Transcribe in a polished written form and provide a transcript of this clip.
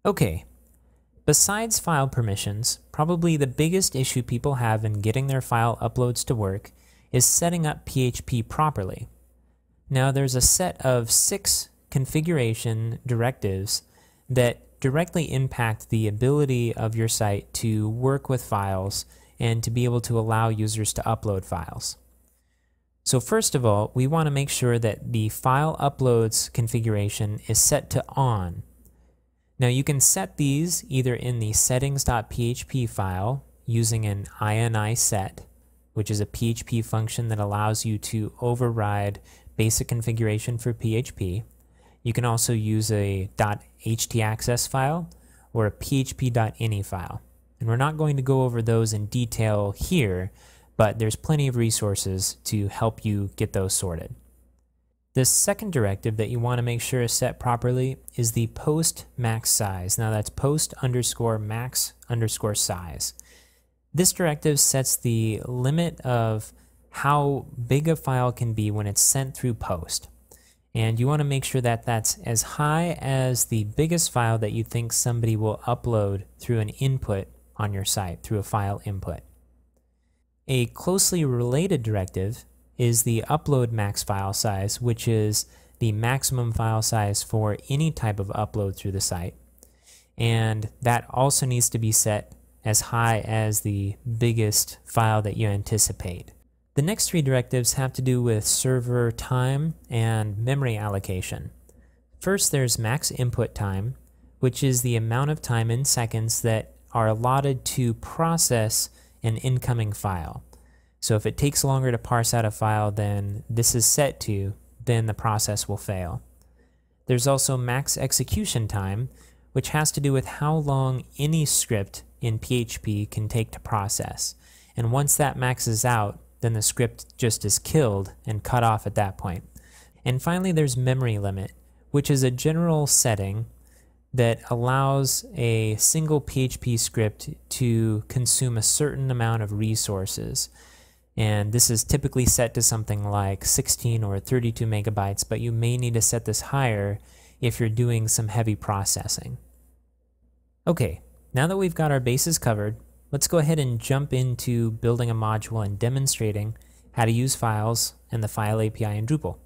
Okay, besides file permissions, probably the biggest issue people have in getting their file uploads to work is setting up PHP properly. Now there's a set of 6 configuration directives that directly impact the ability of your site to work with files and to be able to allow users to upload files. So first of all, we want to make sure that the file uploads configuration is set to on. Now you can set these either in the settings.php file using an ini set, which is a PHP function that allows you to override basic configuration for PHP. You can also use a .htaccess file or a php.ini file. And we're not going to go over those in detail here, but there's plenty of resources to help you get those sorted. The second directive that you want to make sure is set properly is the post max size. Now that's post underscore max underscore size. This directive sets the limit of how big a file can be when it's sent through post. And you want to make sure that that's as high as the biggest file that you think somebody will upload through an input on your site, through a file input. A closely related directive is the upload max file size, which is the maximum file size for any type of upload through the site. And that also needs to be set as high as the biggest file that you anticipate. The next 3 directives have to do with server time and memory allocation. First, there's max input time, which is the amount of time in seconds that are allotted to process an incoming file. So if it takes longer to parse out a file than this is set to, then the process will fail. There's also max execution time, which has to do with how long any script in PHP can take to process. And once that maxes out, then the script just is killed and cut off at that point. And finally, there's memory limit, which is a general setting that allows a single PHP script to consume a certain amount of resources. And this is typically set to something like 16 or 32 megabytes, but you may need to set this higher if you're doing some heavy processing. Okay, now that we've got our bases covered, let's go ahead and jump into building a module and demonstrating how to use files and the File API in Drupal.